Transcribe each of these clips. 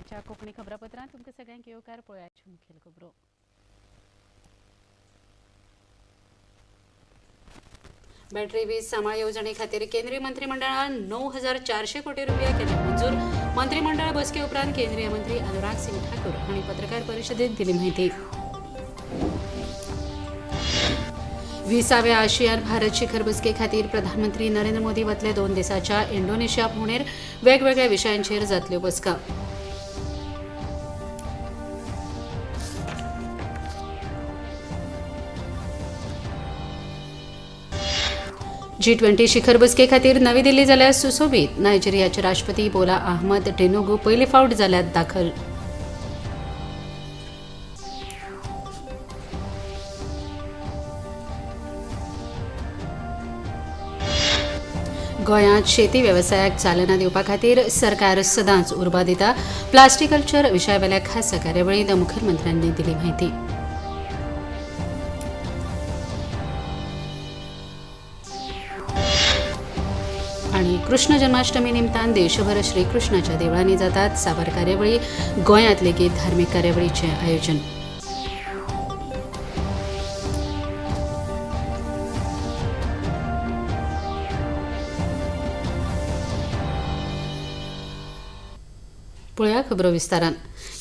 सकाळच्या कोंकणी खबरापत्रांत तुमकां सगळ्यांक येवकार पळोवयाच्यो मुखेल खबरो. बॅटरी वीज सांबाळ येवजणे खातीर केंद्रीय मंत्रिमंडळान 9,400 कोटी रुपया केले मंजूर. मंत्रिमंडळ बसके उपरांत केंद्रीय मंत्री अनुराग सिंग ठाकूर हांणी पत्रकार परिशदेंत दिली माहिती. 20व्या आशियान भारत शिखर बसके खातीर प्रधानमंत्री नरेंद्र मोदी वतले 2 दिसांच्या इंडोनेशिया भोंवडेर वेगवेगळ्या विशयांचेर जातल्यो बसका. G20 शिखर बसके खातीर नवी दिल्ली जाल्यार सुशोभीत. नायजेरियाचे राष्ट्रपती बोला अहमद टिनुबू पयले फावट जाल्यात दाखल. गोंयांत शेती वेवसायाक चालना दिवपा खातीर सरकार सदांच उर्बा दिता. प्लास्टिकल्चर विशयावेल्या खास कार्यावळींत मुखेलमंत्र्यांनी दिली माहिती. आणि कृष्ण जन्माष्टमी निमतान देशभर श्रीकृष्णाच्या देवळांनी जातात साबार कार्यावळी. गोंयांत लेगीत धार्मीक कार्यावळीचें आयोजन. पळया खबरो विस्तारान.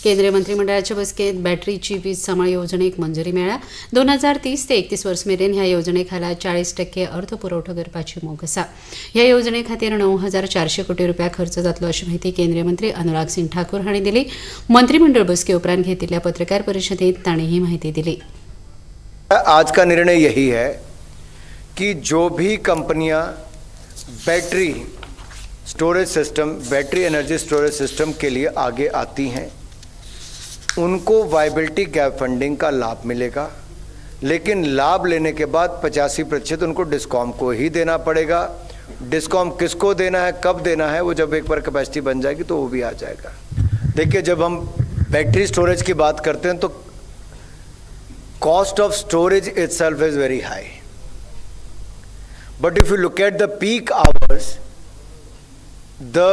केंद्रीय मंत्रिमंडळाच्या बसकेंत बॅटरीची वीज सांबाळ येवजणेक मंजुरी मेळ्ळ्या. 2030 ते 31 वर्स मेरेन ह्या येवजणे खाला 40% अर्थ पुरवठो करपाची मोख आसा. ह्या येवजणे खातीर 9,400 कोटी रुपया खर्च जातलो अशी माहिती केंद्रीय मंत्री अनुराग सिंग ठाकूर हांणी दिली. मंत्रिमंडळ बसके उपरांत घेतिल्ल्या पत्रकार परिशदेंत तांणी ही माहिती दिली. आज का निर्णय यही है कि जो भी कंपनियां battery storage system, battery energy storage system के लिए आगे आती हैं उनको वायबिलिटी गैप फंडिंग का लाभ मिलेगा, लेकिन लाभ लेने के बाद 85% उनको डिस्कॉम को ही देना पड़ेगा. डिस्कॉम किसको देना है, कब देना है, वो जब एक बार कैपेसिटी बन जाएगी तो वो भी आ जाएगा. देखिए, जब हम बैटरी स्टोरेज की बात करते हैं तो cost of storage itself is very high, but if you look at the peak hours, the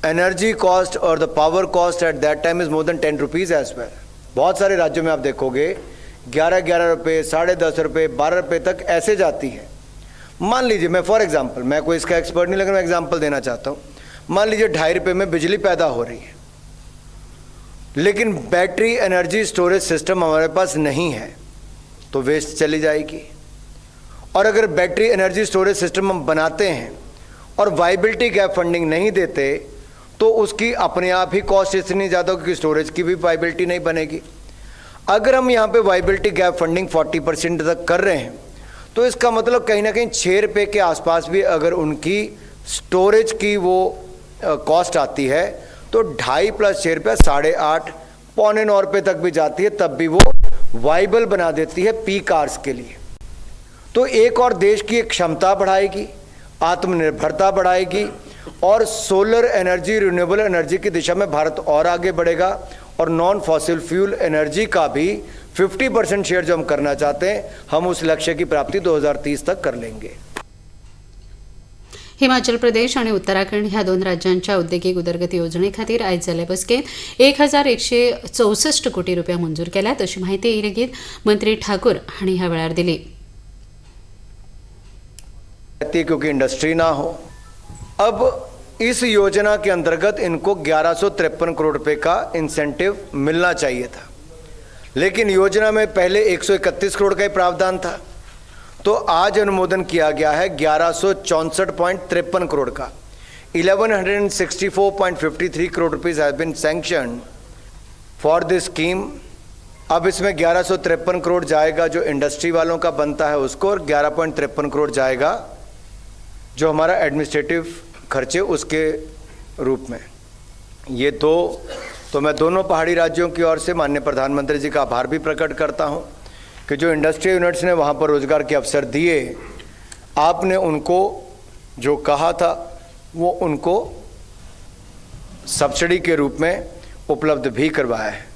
energy cost or the power cost at that time is more than 10 rupees as well. बहुत सारे राज्यों में आप देखोगे 11 रुपये, 10.5 रुपये, 12 रुपये तक ऐसे जाती है. मान लीजिए, मैं फॉर एग्जांपल, मैं कोई इसका एक्सपर्ट नहीं, लेकिन मैं एग्जांपल देना चाहता हूँ. मान लीजिए 2.5 रुपये में बिजली पैदा हो रही है, लेकिन बैटरी एनर्जी स्टोरेज सिस्टम हमारे पास नहीं है तो वेस्ट चली जाएगी. और अगर बैटरी एनर्जी स्टोरेज सिस्टम हम बनाते हैं और वायबिलिटी गैप फंडिंग नहीं देते तो उसकी अपने आप ही कॉस्ट इतनी ज़्यादा क्योंकि स्टोरेज की भी वायबिलिटी नहीं बनेगी. अगर हम यहाँ पे वायबिलिटी गैप फंडिंग 40% तक कर रहे हैं तो इसका मतलब कहीं ना कहीं 6 रुपये के आसपास भी अगर उनकी स्टोरेज की वो कॉस्ट आती है तो 2.5 + 6 रुपया 8.5 पौने 9 रुपये तक भी जाती है, तब भी वो वाइबल बना देती है पीक आवर्स के लिए. तो एक और देश की एक क्षमता बढ़ाएगी, आत्मनिर्भरता बढ़ाएगी और सोलर एनर्जी, रिन्यूएबल एनर्जी की दिशा में भारत और आगे बढ़ेगा. और नॉन फॉसिल फ्यूल एनर्जी का भी 50% शेयर जो हम करना चाहते हैं, हम उस लक्ष्य की प्राप्ति 2030 तक कर लेंगे. हिमाचल प्रदेश आणि उत्तराखंड ह्या 2 राज्यांच्या औद्योगिक उदरगती योजने खातीर आयज जाल्ले बसकेंत 1,164 कोटी रुपया मंजूर केल्यात अशी माहिती लेगीत मंत्री ठाकूर हांणी ह्या वेळार दिली. क्योंकि इंडस्ट्री ना हो, अब इस योजना के अंतर्गत इनको 1153 करोड़ रुपए का इंसेंटिव मिलना चाहिए था, लेकिन योजना में पहले 131 करोड़ का ही प्रावधान था. तो आज अनुमोदन किया गया है 1164.53 करोड़ का. 1164.53 crore rupees have been sanctioned for this scheme. अब इसमें 1153 करोड़ जाएगा जो इंडस्ट्री वालों का बनता है उसको, और 11.53 करोड़ जाएगा जो हमारा एडमिनिस्ट्रेटिव खर्चे उसके रूप में. ये तो मैं दोनों पहाड़ी राज्यों की ओर से माननीय प्रधानमंत्री जी का आभार भी प्रकट करता हूँ कि जो इंडस्ट्रियल यूनिट्स ने वहाँ पर रोजगार के अवसर दिए, आपने उनको जो कहा था वो उनको सब्सिडी के रूप में उपलब्ध भी करवाया है.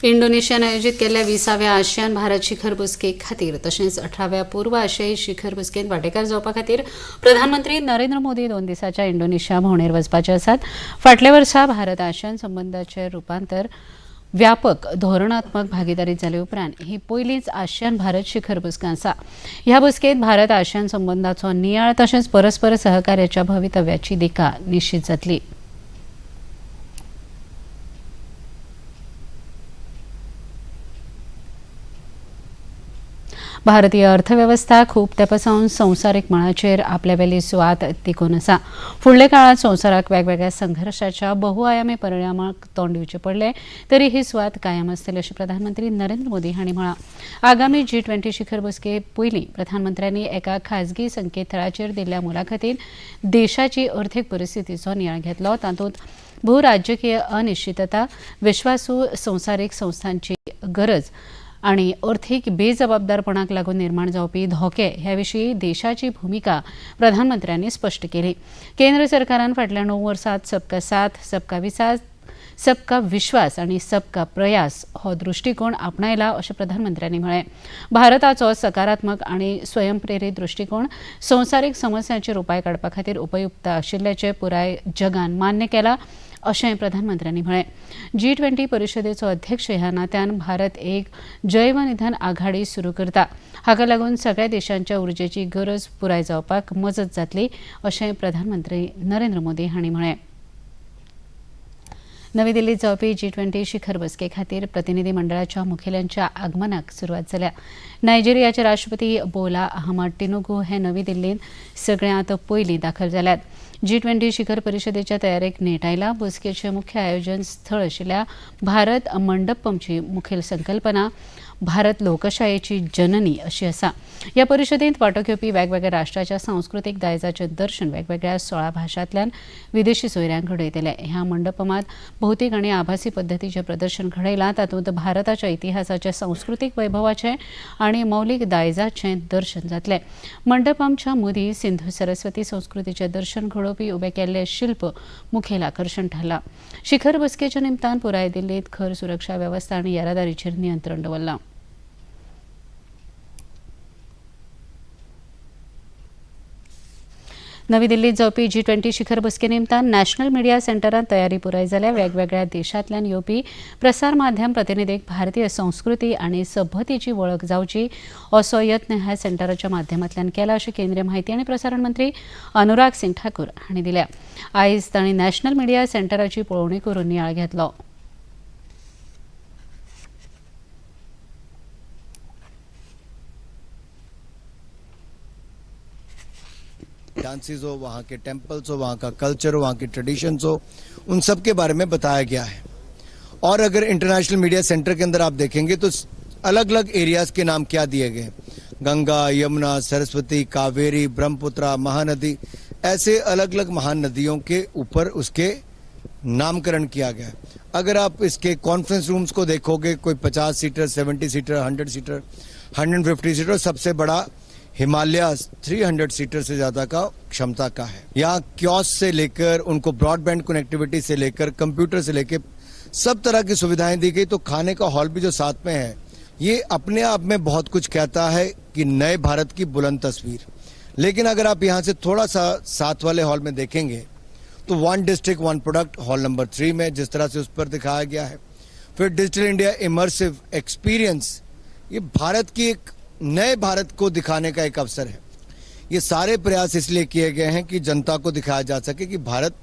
इंडोनेशियान आयोजित केल्ल्या 20व्या आशियान भारत शिखर बसके खातीर तशेंच 18व्या पूर्व आशियाई शिखर बसकेंत वांटेकार जावपा खातीर प्रधानमंत्री नरेंद्र मोदी 2 दिसांच्या इंडोनेशिया भोंवडेर वचपाचे आसात. फाटल्या वर्सा भारत आशियान संबंदांचें रुपांतर व्यापक धोरणात्मक भागीदारीत जाले उपरांत ही पयलीच आशियान भारत शिखर बसका आसा. ह्या बसकेंत भारत आशियान संबंदांचो नियाळ तशेंच परस्पर सहकार्याच्या भवितव्याची दिका निश्चित जातली. भारतीय अर्थवेवस्था खूब तेंपासावन संवसारीक मळाचेर आपल्यावेली सुवात तिगून आसा. फुडल्या काळात संवसाराक वेगवेगळ्या संघर्शाच्या बहुआयामी परिणामाक तोंड दिवचें पडलें तरी ही सुवात कायम आसतली अशें प्रधानमंत्री नरेंद्र मोदी हांणी म्हळां. आगामी G20 शिखर बसके पयलीं प्रधानमंत्र्यांनी एका खाजगी संकेतथळाचेर दिल्ल्या मुलाखतींत देशाची अर्थीक परिस्थितीचो नियाळ घेतलो. तातूंत भूराजकीय अनिश्चितता, विश्वासू संवसारीक संस्थांची गरज आनी अर्थीक बेजबाबदारपणाक लागून निर्माण जावपी धोके ह्या विशीं देशाची भुमिका प्रधानमंत्र्यांनी स्पश्ट केली. केंद्र सरकारान फाटल्या 9 वर्सांत सबका साथ, सबका विकास, सबका विश्वास आनी सबका प्रयास हो दृश्टिकोन आपणायला अशें प्रधानमंत्र्यांनी म्हळें. भारताचो सकारात्मक आनी स्वयंप्रेरीत दृश्टिकोन संवसारीक समस्यांचेर उपाय काडपा खातीर उपयुक्त आशिल्ल्याचें पुराय जगान मान्य केलां अशें प्रधानमंत्र्यांनी म्हळें. G20 परिशदेचो अध्यक्ष ह्या नात्यान भारत एक जैवनिधन आघाडी सुरू करता. हाका लागून सगळ्या देशांच्या उर्जेची गरज पुराय जावपाक मजत जातली अशें प्रधानमंत्री नरेंद्र मोदी हांणी म्हळें. नवी दिल्लीत जावपी G20 शिखर बसके खातीर प्रतिनिधी मंडळाच्या मुखेल्यांच्या आगमनाक सुरवात जाल्या. नायजेरियाचे राष्ट्रपती बोला अहमद टिनुबू हे नवी दिल्लींत सगळ्यांत पयलीं दाखल जाल्यात. G20 शिखर परिशदेच्या तयारेक नेट आयला. बसकेचें मुख्य आयोजन स्थळ आशिल्ल्या भारत मंडपमची मुखेल संकल्पना भारत लोकशायेची जननी अशी आसा. ह्या परिशदेंत वांटो घेवपी वेगवेगळ्या राष्ट्राच्या सांस्कृतीक दायजाचें दर्शन वेगवेगळ्या 16 भाशांतल्यान विदेशी सोयऱ्यांक घडयतले. ह्या मंडपमांत भौतीक आनी आभासी पद्दतीचें प्रदर्शन घडयलां. तातूंत भारताच्या इतिहासाचें, सांस्कृतीक वैभवाचें आनी मौलीक दायजाचें दर्शन जातलें. मंडपमच्या मदीं सिंधू सरस्वती संस्कृतीचें दर्शन घडोवपी उबे केल्लें शिल्प मुखेल आकर्शण थारलां. शिखर बसकेच्या निमतान पुराय दिल्लींत खर सुरक्षा वेवस्था आनी येरादारीचेर नियंत्रण दवरलां. नवी दिल्लीत जावपी G20 शिखर बसके निमतान नॅशनल मिडिया सेंटरांत तयारी पुराय जाल्या. वेगवेगळ्या देशांतल्यान येवपी प्रसार माध्यम प्रतिनिधीक भारतीय संस्कृती आनी सभ्यतेची वळख जावची असो यत्न ह्या सेंटराच्या माध्यमांतल्यान केला अशें केंद्रीय म्हायती आनी प्रसारण मंत्री अनुराग सिंग ठाकूर हांणी दिल्या. आयज तांणी नॅशनल मिडिया सेंटराची पळोवणी करून नियाळ घेतलो. डांसेस हो, वहाँ के टेम्पल्स हो, वहाँ का कल्चर हो, वहाँ की ट्रेडिशंस हो, उन सब के बारे में बताया गया है. और अगर इंटरनेशनल मीडिया सेंटर के अंदर आप देखेंगे तो अलग अलग एरियाज के नाम क्या दिए गए, गंगा, यमुना, सरस्वती, कावेरी, ब्रह्मपुत्रा, महानदी, ऐसे अलग अलग महान नदियों के ऊपर उसके नामकरण किया गया है. अगर आप इसके कॉन्फ्रेंस रूम्स को देखोगे, कोई 50 सीटर, 70 सीटर, 100 सीटर, 150 सीटर, सबसे बड़ा हिमालय 300 सीटर से ज्यादा का क्षमता का है. यहाँ कियोस्क से लेकर उनको ब्रॉडबैंड कनेक्टिविटी से लेकर कंप्यूटर से लेकर सब तरह की सुविधाएं दी गई. तो खाने का हॉल भी जो साथ में है, ये अपने आप में बहुत कुछ कहता है कि नए भारत की बुलंद तस्वीर. लेकिन अगर आप यहाँ से थोड़ा सा साथ वाले हॉल में देखेंगे तो 1 डिस्ट्रिक्ट 1 प्रोडक्ट हॉल नंबर 3 में जिस तरह से उस पर दिखाया गया है. फिर डिजिटल इंडिया इमर्सिव एक्सपीरियंस, ये भारत की एक नए भारत को दिखाने का एक अवसर है. ये सारे प्रयास इसलिए किए गए हैं कि जनता को दिखाया जा सके कि भारत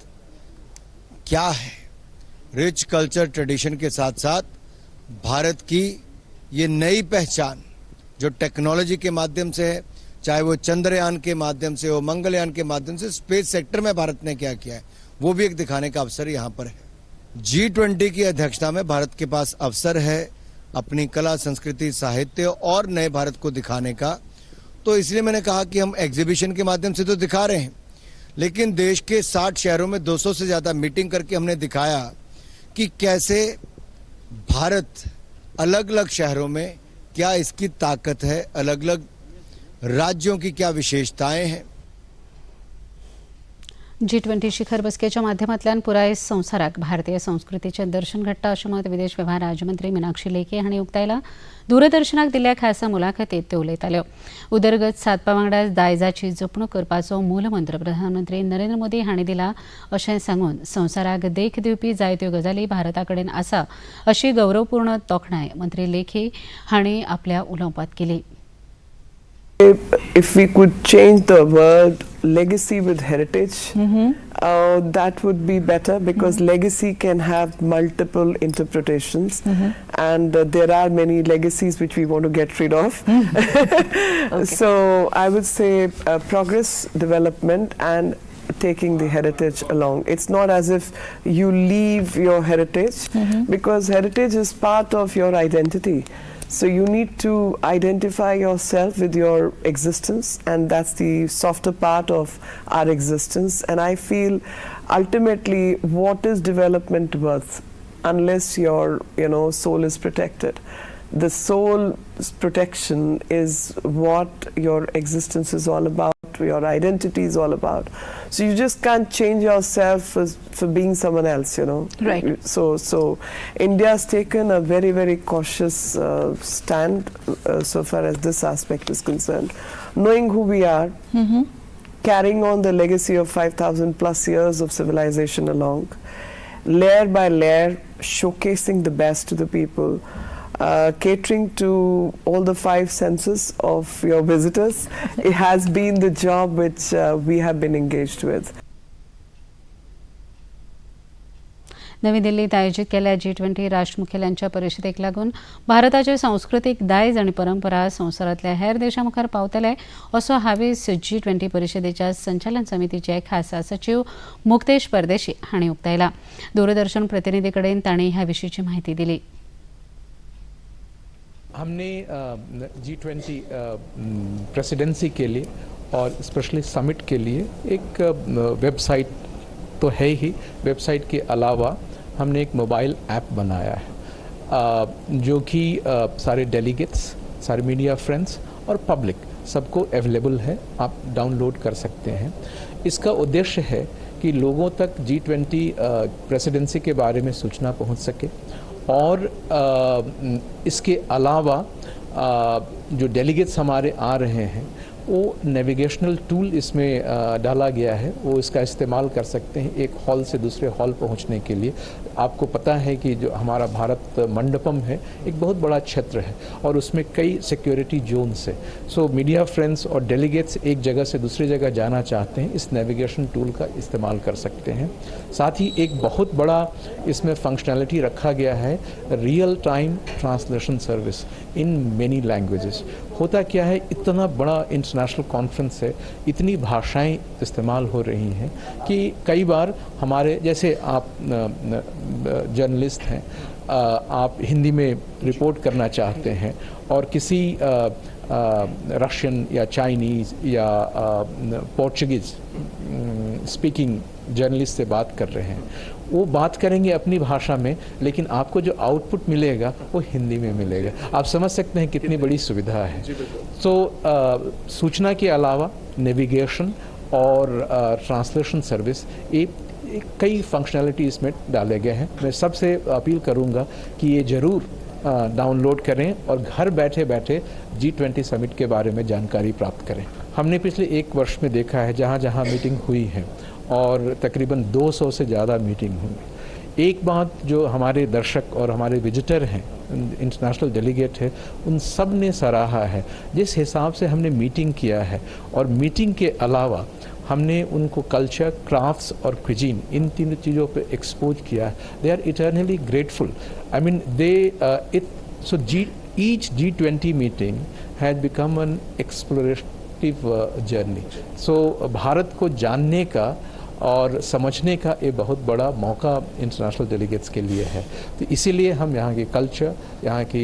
क्या है. रिच कल्चर ट्रेडिशन के साथ साथ भारत की ये नई पहचान जो टेक्नोलॉजी के माध्यम से है, चाहे वो चंद्रयान के माध्यम से हो, मंगलयान के माध्यम से, स्पेस सेक्टर में भारत ने क्या किया है, वो भी एक दिखाने का अवसर यहाँ पर है. G20 की अध्यक्षता में भारत के पास अवसर है अपनी कला, संस्कृति, साहित्य और नए भारत को दिखाने का. तो इसलिए मैंने कहा कि हम एग्जीबिशन के माध्यम से तो दिखा रहे हैं, लेकिन देश के 60 शहरों में 200 से ज्यादा मीटिंग करके हमने दिखाया कि कैसे भारत अलग अलग शहरों में क्या इसकी ताकत है, अलग अलग राज्यों की क्या विशेषताएं हैं. G20 शिखर बसकेच्या माध्यमांतल्यान पुराय संवसाराक भारतीय संस्कृतीचें दर्शन घडटा अशें मत विदेश वेव्हार राज्यमंत्री मीनाक्षी लेखी हांणी उक्तायलां. दूरदर्शनाक दिल्ल्या खासा मुलाखतींत त्यो उलयताल्यो. उदरगत सादपा वांगडाच दायजाची जपणूक करपाचो मूलमंत्र प्रधानमंत्री नरेंद्र मोदी हांणी दिला अशें सांगून संवसाराक देख दिवपी जायत्यो गजाली भारता कडेन आसा अशी गौरवपूर्ण तोखणाय मंत्री लेखी हांणी आपल्या उलोवपांत केली. If we could change the word legacy with heritage, that would be better because legacy can have multiple interpretations and there are many legacies which we want to get rid of. So I would say progress, development and taking the heritage along. It's not as if you leave your heritage because heritage is part of your identity. So you need to identify yourself with your existence and that's the softer part of our existence. And I feel ultimately what is development worth unless your soul is protected. The soul's protection is what your existence is all about, your identity is all about. So you just can't change yourself for being someone else, Right. So India has taken a very, very cautious stand so far as this aspect is concerned. Knowing who we are, carrying on the legacy of 5,000 plus years of civilization along, layer by layer, showcasing the best to the people, catering to all the 5 senses of your visitors. It has been the job which we have been engaged with. नवी दिल्लीत आयोजीत केल्ल्या G20 राष्ट्रमुखेल्यांच्या परिशदेक लागून भारताचे सांस्कृतीक दायज आनी परंपरा संवसारांतल्या हेर देशां मुखार पावतले असो हावेस G20 परिशदेच्या संचालन समितीचे खासा सचीव मुक्तेश परदेशी हांणी उक्तायला. दूरदर्शन प्रतिनिधी कडेन तांणी ह्या विशींची म्हायती दिली. हमने G20 प्रेसिडेंसी के लिए और स्पेशली समिट के लिए एक वेबसाइट तो है ही, वेबसाइट के अलावा हमने एक मोबाइल ऐप बनाया है जो कि सारे डेलीगेट्स, सारे मीडिया फ्रेंड्स और पब्लिक सबको अवेलेबल है, आप डाउनलोड कर सकते हैं. इसका उद्देश्य है कि लोगों तक G20 प्रेसिडेंसी के बारे में सूचना पहुंच सके और इसके अलावा जो डेलीगेट्स हमारे आ रहे हैं वो नेविगेशनल टूल इसमें डाला गया है, वो इसका इस्तेमाल कर सकते हैं एक हॉल से दूसरे हॉल पहुंचने के लिए. आपको पता है कि जो हमारा भारत मंडपम है एक बहुत बड़ा क्षेत्र है और उसमें कई सिक्योरिटी जोन्स है. सो मीडिया फ्रेंड्स और डेलीगेट्स एक जगह से दूसरी जगह जाना चाहते हैं, इस नेविगेशन टूल का इस्तेमाल कर सकते हैं. साथ ही एक बहुत बड़ा इसमें फंक्शनैलिटी रखा गया है, real time translation service in many languages. होता क्या है, इतना बड़ा इंटरनेशनल कॉन्फ्रेंस है, इतनी भाषाएं इस्तेमाल हो रही हैं कि कई बार हमारे जैसे आप जर्नलिस्ट हैं, आप हिंदी में रिपोर्ट करना चाहते हैं और किसी रशियन या चाइनीज़ या पोर्चुगीज़ स्पीकिंग जर्नलिस्ट से बात कर रहे हैं, वो बात करेंगे अपनी भाषा में लेकिन आपको जो आउटपुट मिलेगा वो हिंदी में मिलेगा. आप समझ सकते हैं कितनी बड़ी सुविधा है. तो सूचना के अलावा नेविगेशन और ट्रांसलेशन सर्विस कई फंक्शनैलिटी इसमें डाले गए हैं. मैं सबसे अपील करूंगा कि ये ज़रूर डाउनलोड करें और घर बैठे बैठे G20 समिट के बारे में जानकारी प्राप्त करें. हमने पिछले 1 वर्ष में देखा है जहाँ जहाँ मीटिंग हुई है और तकरीबन 200 से ज़्यादा मीटिंग हुई. एक बात जो हमारे दर्शक और हमारे विजिटर हैं, इंटरनेशनल डेलीगेट है, उन सब ने सराहा है जिस हिसाब से हमने मीटिंग किया है. और मीटिंग के अलावा हमने उनको कल्चर, क्राफ्ट्स और क्विजीन इन 3 चीज़ों पे एक्सपोज किया है. They are eternally grateful. I mean each G20 meeting had become an explorative journey. So Bharat को जानने का और समझने का एक बहुत बड़ा मौका इंटरनेशनल डेलीगेट्स के लिए है. तो इसीलिए हम यहाँ की कल्चर, यहाँ की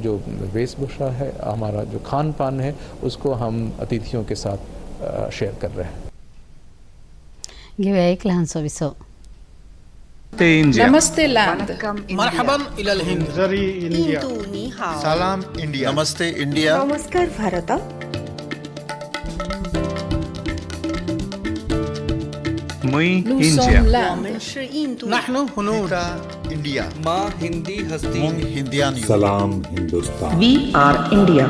जो वेशभूषा है, हमारा जो खान पान है, उसको हम अतिथियों के साथ शेयर कर रहे हैं. घेऊया एक लहानसो विसो. नमस्ते लैंड. मरहबन इलल हिंद. जरी इंडिया. सलाम इंडिया. नमस्ते इंडिया. नमस्कार भारत. मुई Nous India sommes l'Inde. نحن هنود India माँ हिंदी हस्ती मुंग हिंदियान सलाम Hindustan. We are India.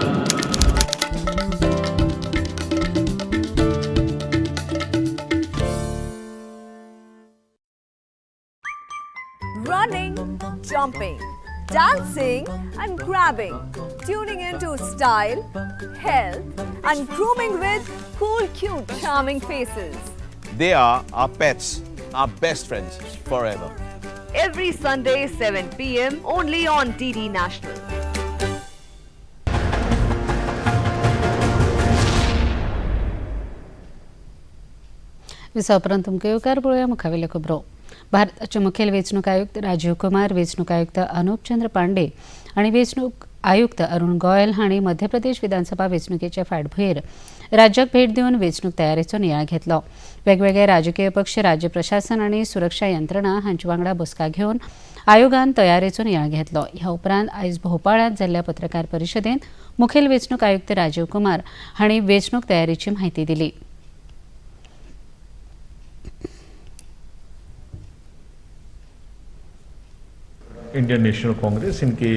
Running, jumping, dancing and grabbing, tuning into style, health and grooming with cool, cute, charming faces. They are our pets, our best friends forever. Every Sunday 7 p.m. only on DD National. विसावपरांत तुमकां येवकार पळोवया मुखावेल्यो खबरो. भारताचे मुखेल वेंचणूक आयुक्त राजीव कुमार, वेंचणूक आयुक्त अनुपचंद्र पांडे आनी वेंचणूक आयुक्त अरुण गोयल हांणी मध्य प्रदेश विधानसभा वेंचणुकेचे फाटभुंयेर राज्याक भेट दिवन वेंचणूक तयारेचो नियाळ घेतलो. वेगवेगळे राजकीय पक्ष, राज्य प्रशासन आनी सुरक्षा यंत्रणा हांचे वांगडा बसका घेवन आयोगान तयारेचो नियाळ घेतलो. ह्या उपरांत आयज भोपाळांत जाल्ल्या पत्रकार परिशदेंत मुखेल वेंचणूक आयुक्त राजीव कुमार हांणी वेंचणूक तयारेची म्हायती दिली. इंडियन नेशनल कांग्रेस, इनके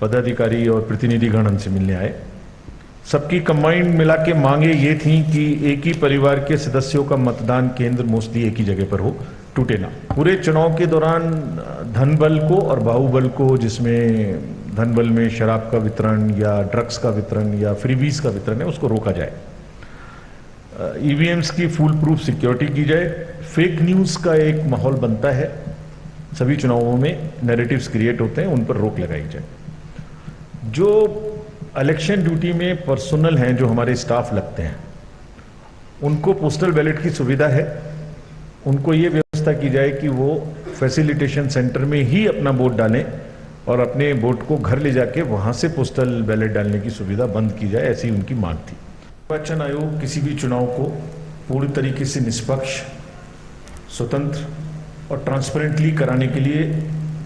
पदाधिकारी और प्रतिनिधिगण हमसे मिलने आए. सबकी कंबाइंड मिला के मांगे ये थी कि एक ही परिवार के सदस्यों का मतदान केंद्र मोस्टली एक ही जगह पर हो, टूटे ना. पूरे चुनाव के दौरान धनबल को और बाहुबल को, जिसमें धनबल में शराब का वितरण या ड्रग्स का वितरण या फ्रीबीज का वितरण है, उसको रोका जाए. ईवीएम्स की फुल प्रूफ सिक्योरिटी की जाए. फेक न्यूज़ का एक माहौल बनता है, सभी चुनावों में नैरेटिव्स क्रिएट होते हैं, उन पर रोक लगाई जाए. जो इलेक्शन ड्यूटी में पर्सनल हैं, जो हमारे स्टाफ लगते हैं, उनको पोस्टल बैलेट की सुविधा है. उनको ये व्यवस्था की जाए कि वो फैसिलिटेशन सेंटर में ही अपना वोट डालें और अपने वोट को घर ले जाके वहाँ से पोस्टल बैलेट डालने की सुविधा बंद की जाए, ऐसी उनकी मांग थी. निर्वाचन आयोग किसी भी चुनाव को पूरी तरीके से निष्पक्ष, स्वतंत्र और ट्रांसपेरेंटली कराने के लिए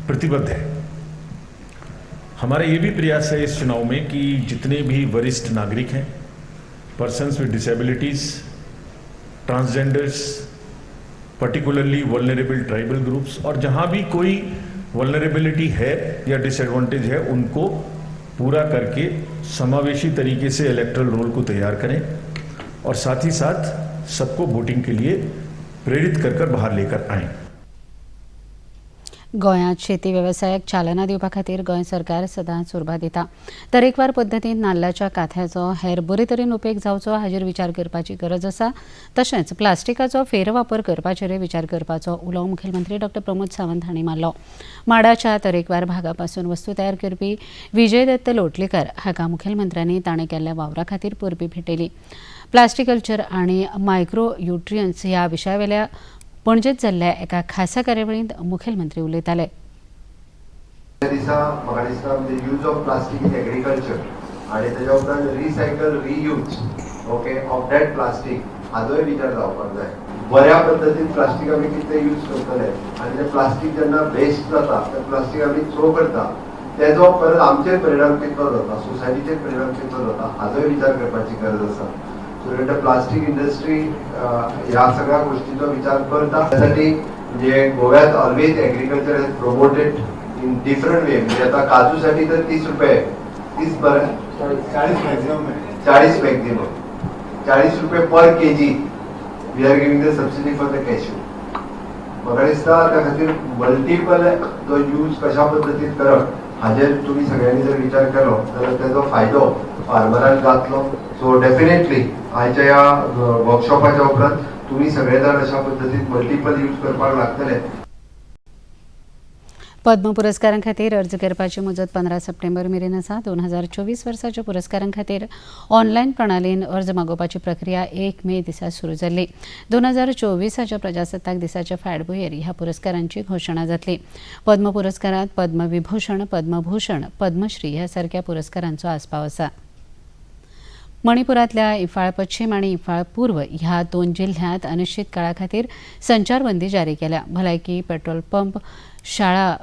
प्रतिबद्ध है. हमारा ये भी प्रयास है इस चुनाव में कि जितने भी वरिष्ठ नागरिक हैं, पर्सन्स विद disabilities, transgenders, particularly vulnerable tribal groups, और जहां भी कोई वल्नरेबिलिटी है या डिसएडवांटेज है, उनको पूरा करके समावेशी तरीके से इलेक्टरल रोल को तैयार करें और साथ ही साथ सबको वोटिंग के लिए प्रेरित कर बाहर लेकर आएं. गोंयांत शेती वेवसायाक चालना दिवपा खातीर गोंय सरकार सदांच उर्बा दिता. तरेकवार पद्दतीन नाल्लाच्या काथ्याचो हेर बरे तरेन उपेग जावचो हाचेर विचार करपाची गरज आसा. तशेंच प्लास्टिकाचो फेरवापर करपाचेरय विचार करपाचो उलो मुखेलमंत्री डॉ प्रमोद सावंत हांणी मारलो. माडाच्या तरेकवार भागापासून वस्तू तयार करपी विजय दत्त लोटलीकर हाका मुखेलमंत्र्यांनी ताणें केल्ल्या वावरा खातीर परबी भेटयली. प्लास्टिकल्चर आनी मायक्रो न्युट्रियन्स ह्या विशयावेल्या पणजेत जाल्ल्या एका खासा कार्यावळींत मुखेलमंत्री उलयताले. Use of plastic in agriculture आणि त्याच्या उपरांत recycle reuse of that plastic हाचोय विचार जावपाक जाय. बऱ्या पद्दतीन प्लास्टीक आमी कितें यूज करतले आनी तें प्लास्टीक जेन्ना वेस्ट जाता, तें प्लास्टीक आमी थ्रो करता, तेजो परत आमचेर परिणाम कितलो जाता, सोसायटीचेर परिणाम कितलो जाता हाचोय विचार करपाची गरज आसा. प्लास्टिक इंडस्ट्री ह्या सगळ्या गोष्टींचा विचार करता. त्यासाठी म्हणजे गोव्यात always agriculture has promoted in different वे. म्हणजे आता काजूसाठी तर 30 रुपये, 30 बरं 40 मॅक्झिमम 40 रुपये per KG we are giving the subsidy for the cashew. म्हाका दिसता त्या खातीर मल्टिपल जो यूज कशा पद्दतीन करप हाजेर तुम्ही सगळ्यांनी जर विचार केलो जाल्यार त्याचो फायदो फार्मरांक जातलो. सो डेफिनेटली आयच्या ह्या वर्कशॉपाच्या उपरांत तुम्ही सगळे जाण अशा पद्दतीन मल्टिपल यूज करपाक लागतले. पद्म पुरस्कारां खातीर अर्ज करपाची मुजत 15 सप्टेंबर मेरेन आसा. 2024 वर्साच्या पुरस्कारां खातीर ऑनलायन प्रणालीन अर्ज मागोवपाची प्रक्रिया 1 मे दिसा सुरू जाल्ली. 2024 प्रजासत्ताक दिसाच्या फाटभुंयेर ह्या पुरस्कारांची घोशणा जातली. पद्म पुरस्कारांत पद्मविभूषण, पद्मभूषण, पद्मश्री ह्या सारक्या पुरस्कारांचो आस्पाव आसा. मणिपुरांतल्या इफाळ पश्चिम आनी इफाळ पूर्व ह्या 2 जिल्ह्यांत अनिश्चित काळा खातीर संचारबंदी जारी केल्या. भलायकी, पेट्रोल पंप, शाळा,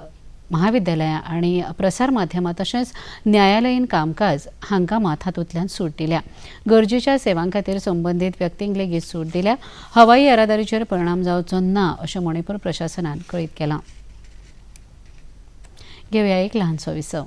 महाविद्यालयां आणि प्रसारमाध्यमां तशेंच न्यायालयीन कामकाज हांकां माथांतूतल्यान सूट दिल्या. गरजेच्या सेवां खातीर संबंदीत व्यक्तींक लेगीत सूट दिल्या. हवाई येरादारीचेर परिणाम जावचो ना अशें मणिपूर प्रशासनान कळीत केलां. घेवया एक ल्हानसो विसव.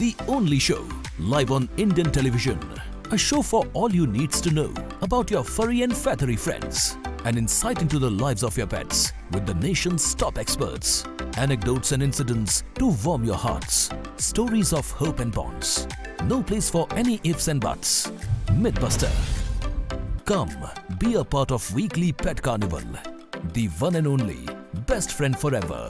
The only show live on Indian television. A show for all you needs to know about your furry and feathery friends. An insight into the lives of your pets with the nation's top experts. Anecdotes and incidents to warm your hearts. Stories of hope and bonds. No place for any ifs and buts. Mythbuster. Come, be a part of weekly Pet Carnival. The one and only best friend forever.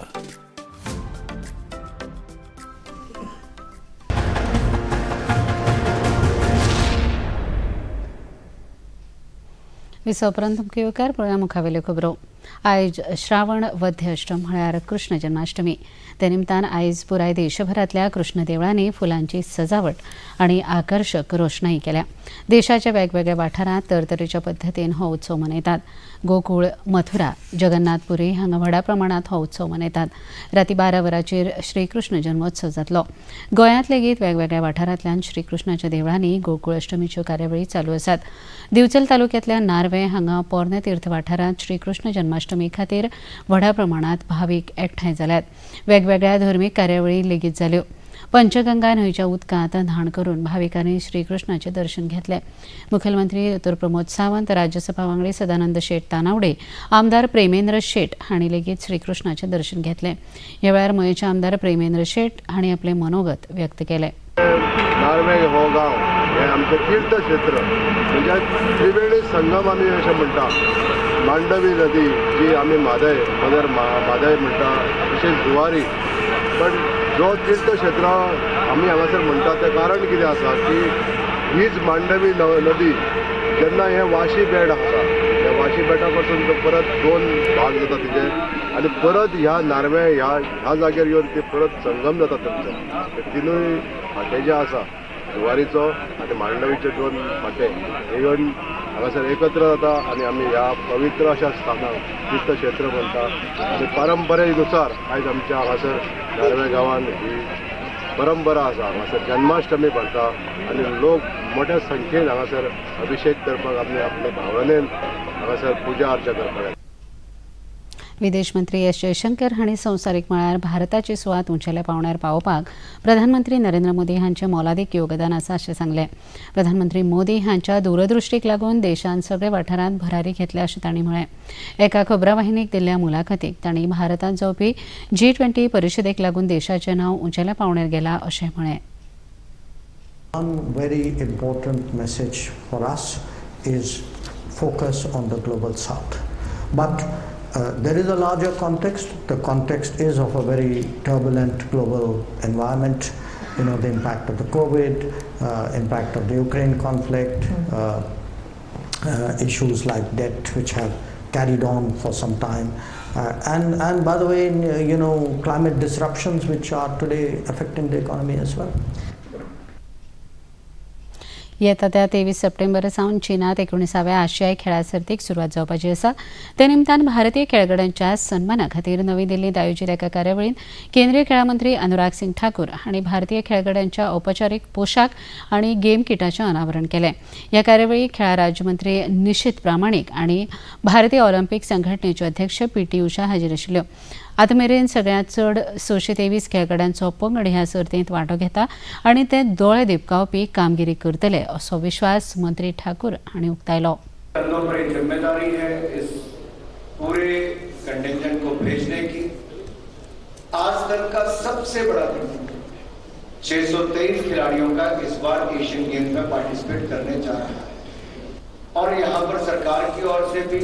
विसवपरांत तुमकां येवकार पळोवया मुखावेल्यो खबरो. आयज श्रावण वद्य अष्टम म्हळ्यार कृष्ण जन्माष्टमी. ते निमतान आयज पुराय देशभरांतल्या कृष्ण देवळांनी फुलांची सजावट आनी आकर्शक रोशनाई केल्या. देशाच्या वेगवेगळ्या वाठारांत तरेतरेच्या पद्दतीन हो उत्सव मनयतात. गोकुळ, मथुरा, जगन्नाथपुरी हांगा व्हडा प्रमाणांत हो उत्सव मनयतात. राती 12 वरांचेर श्रीकृष्ण जन्मोत्सव जातलो. गोंयांत लेगीत वेगवेगळ्या वाठारांतल्यान श्रीकृष्णाच्या देवळांनी गोकुळ अष्टमीच्यो कार्यावळी चालू आसात. दिवचल तालुक्यांतल्या नार्वे हांगा पोरने तीर्थ वाठारांत श्रीकृष्ण जन्माष्टमी खातीर व्हडा प्रमाणांत भावीक एकठांय जाल्यात. वेगवेगळ्या धर्मीक कार्यावळी लेगीत जाल्यो. पंचगंगा न्हंयच्या उदकांत न्हाण करून भाविकांनी श्रीकृष्णाचें दर्शन घेतलें. मुखेलमंत्री दोतोर प्रमोद सावंत, राज्यसभा वांगडी सदानंद शेट तानावडे, आमदार प्रेमेंद्र शेट हांणी लेगीत श्रीकृष्णाचें दर्शन घेतलें. ह्या वेळार मयेचे आमदार प्रेमेंद्र शेट हांणी आपलें मनोगत व्यक्त केलें. नार्वे हो गांव हें आमचें तीर्थक्षेत्र म्हणजे त्रिवेणी संगम आमी अशें म्हणटा. मांडवी नदी जी आमी मादय म्हणटा, तशेंच जुवारी. पण जो तीर्थक्षेत्र आमी हांगासर म्हणटा तें कारण कितें आसा की हीच मांडवी नदी जेन्ना हें वाशी बेट आसा, ह्या वाशी बेटा पासून तो परत 2 भाग जाता तिचे आनी परत ह्या नार्वे ह्या जाग्यार येवन ते परत संगम जाता थंयचो. ते तिनूय फाटे जे आसा, जुवारीचो आनी मांडवीचे 2 फाटे हे येवन हांगासर एकत्र जाता आनी आमी ह्या पवित्र अशा स्थानाक तीर्थक्षेत्र म्हणटा. आनी परंपरेनुसार आयज आमच्या हांगासर नार्वे गांवांत ही परंपरा आसा. हांगासर जन्माष्टमी भरता आनी लोक मोठ्या संख्येन हांगासर अभिषेक करपाक आपल्या भावनेन हांगासर पुजा अर्चा करपाक. विदेश मंत्री एस जयशंकर हांणी संवसारीक मळार भारताची सुवात उंचेल्या पांवड्यार पावोवपाक प्रधानमंत्री नरेंद्र मोदी हांचें मोलादीक योगदान आसा अशें सांगलें. प्रधानमंत्री मोदी हांच्या दूरदृश्टीक लागून देशान सगळ्या वाठारांत भरारी घेतल्या अशें तांणी म्हळें. एका खबरावाहिनीक दिल्ल्या मुलाखतीक तांणी भारतांत जावपी G20 परिशदेक लागून देशाचें नांव उंचेल्या पांवड्यार गेलां अशें म्हळें. One very important message for us is focus on the global south. But there is a larger context. The context is of a very turbulent global environment. You know, the impact of the COVID, impact of the Ukraine conflict, issues like debt which have carried on for some time. And by the way, you know, climate disruptions which are today affecting the economy as well. येता त्या 23 September सावन चीनात 19व्या आशियाई खेळा सर्तीक सुरवात जावपाची आसा. ते निमतान भारतीय खेळगड्यांच्या सन्माना खातीर नवी दिल्लींत आयोजीत एका कार्यावळींत केंद्रीय खेळा मंत्री अनुराग सिंग ठाकूर हांणी भारतीय खेळगड्यांच्या औपचारीक पोशाख आनी गेम किटाचें अनावरण केलें. ह्या कार्यावळीक खेळा राज्यमंत्री निशीथ प्रामाणीक आनी भारतीय ऑलिंपीक संघटनेच्यो अध्यक्ष PT उषा हाजीर आशिल्ल्यो. आतामेरेन सगळ्यांत चड 623 खेळगड्यांचो पंगड ह्या सर्तींत वांटो घेता आनी ते दोळे दिपकावपी कामगिरी करतले असो विश्वास मंत्री ठाकूर हांणी उक्तायलो. कंधों पर एक जिम्मेदारी है इस पूरे कंटिंजेंट को भेजने की. आज तक का सबसे बड़ा दिन 623 खिलाड़ियों का इस बार एशियन गेम्स में पार्टिसिपेट करने जा रहा है और यहाँ पर सरकार की ओर से भी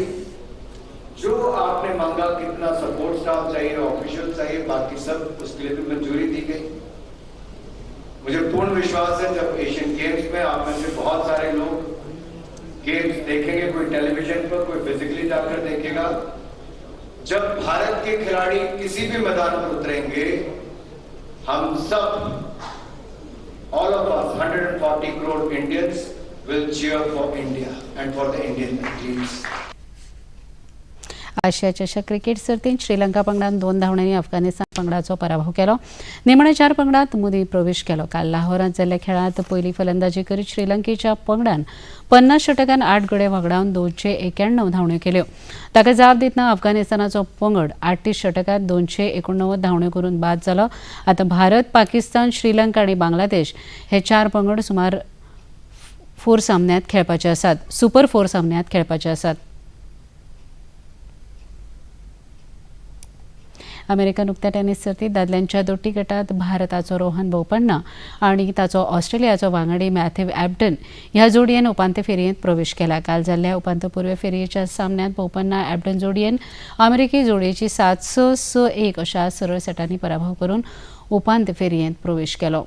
जो आपने मांगा कितना सपोर्ट स्टाफ चाहिए, ऑफिशियल चाहिए, बाकी सब उसके लिए भी मंजूरी दी गई. मुझे पूर्ण विश्वास है जब एशियन गेम्स में आप में से बहुत सारे लोग गेम्स देखेंगे, कोई टेलीविजन पर, कोई फिजिकली जाकर देखेगा, जब भारत के खिलाड़ी किसी भी मैदान पर उतरेंगे, हम सब all of us 140 crore Indians will cheer for India and for the Indian teams. आशिया चषक क्रिकेट सर्तीत श्रीलंका पंगडान 2 धांवड्यांनी अफगाणिस्तान पंगडाचो पराभव केलो. निमणे 4 पंगडात मोदी प्रवेश केलो. काल लाहोरांत जाल्ल्या खेळांत पयली फलंदाजी करीत श्रीलंकेच्या पंगडान 50 षटकांत 8 गडे व्हगडावन 291 धांवड्यो केल्यो. ताका जाप दितना अफगाणिस्तानाचो पंगड 38 षटकांत 289 धांवड्यो करून बाद जालो. आतां भारत, पाकिस्तान, श्रीलंका आनी बांगलादेश हे 4 पंगड सुमार 4 सामन्यांत खेळपाचे आसात. सुपर 4 सामन्यांत खेळपाचे आसात. अमेरिकन उक्त्या टेनिस सर्तीत दादल्यांच्या दोट्टी गटात भारताचो रोहन बोपण्णा आणि ताचो ऑस्ट्रेलियाचो वांगडी मॅथ्यू एबडन ह्या जोडयेन उपांत्य फेरयेंत प्रवेश केला. काल जाल्ल्या उपांत्यपूर्व फेरयेच्या सामन्यांत बोपण्णा एबडन जोडयेन अमेरिकी जोडयेची 7-6, 6-1 अशा सरळ सेटांनी पराभव करून उपांत्य फेरयेंत प्रवेश केलो.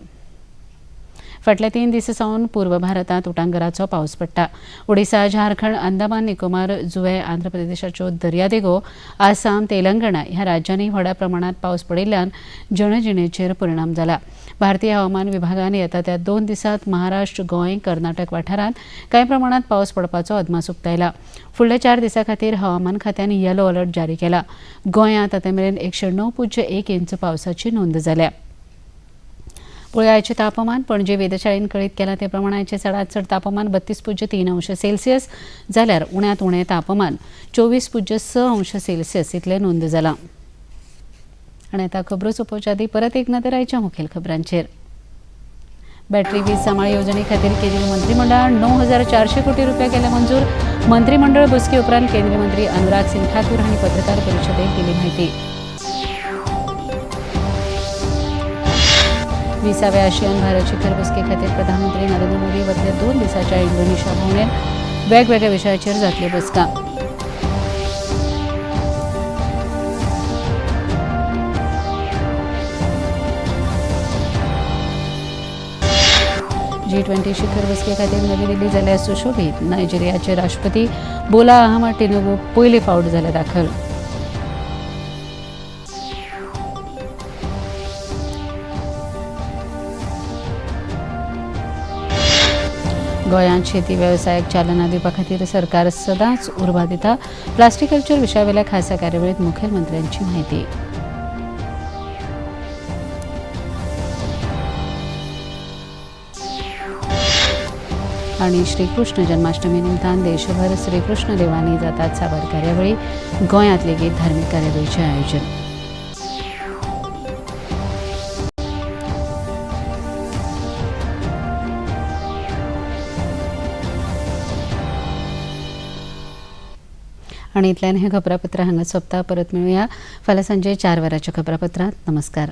फाटल्या 3 दिसां सावन पूर्व भारतांत उटंगराचो पावस पडटा. ओडिशा, झारखंड, अंदमान निकोबार जुंवे, आंध्र प्रदेशाच्यो दर्यादेगो, आसाम, तेलंगणा ह्या राज्यांनी व्हड प्रमाणांत पावस पडिल्ल्यान जनजिणेचेर परिणाम जाला. भारतीय हवामान विभागान येता त्या 2 दिसांत महाराष्ट्र, गोंय, कर्नाटक वाठारांत कांय प्रमाणांत पावस पडपाचो अदमास उक्तायला. फुडल्या 4 दिसां खातीर हवामान खात्यान येलो अलर्ट जारी केला. गोंयांत आतां मेरेन 109.1 इंच पावसाची नोंद जाल्या. पळय आयचें तापमान. पणजे वेधशाळेन कळीत केलां ते प्रमाण आयचें चडांत चड तापमान 32.3 अंश सेल्सियस जाल्यार उण्यांत उणें तापमान 24.6 अंश सेल्सियस इतलें नोंद जालां. आनी आतां खबरो सोंपोवचे आदीं परत एक नदर आयच्या मुखेल खबरांचेर. बॅटरी वीज सांबाळ येवजणे खातीर केंद्रीय मंत्रिमंडळान 9,400 कोटी रुपया केल्या मंजूर. मंत्रिमंडळ बसके उपरांत केंद्रीय मंत्री अनुराग सिंग ठाकूर हांणी पत्रकार परिशदेंत दिली माहिती. 20व्या आशियान भारत शिखर बसके खातीर प्रधानमंत्री नरेंद्र मोदी वतल्या 2 दिसांच्या इंडोनेशिया भोंवडेर वेगवेगळ्या विशयाचेर जातल्यो बसका. G20 शिखर बसके खातीर नवी दिल्ली जाल्ल्या सुशोभीत नायजेरियाचे राष्ट्रपती बोला अहमद टिनुबू पयले फावट जाले दाखल. गोंयांत शेती वेवसायाक चालना दिवपा खातीर सरकार सदांच उर्बा दिता. प्लास्टीक कल्चर विशयावेल्या खासा कार्यावळींत मुखेलमंत्र्यांची म्हायती. आनी श्रीकृष्ण जन्माष्टमी निमतान देशभर श्रीकृष्ण देवळांनी जातात साबार कार्यावळी. गोंयांत लेगीत धार्मीक कार्यावळीचें आयोजन. आनी इतल्यान हें खबरापत्र हांगा सोंपता. परत मेळुया फाल्यां सांजे 4 वरांच्या खबरापत्रांत. नमस्कार.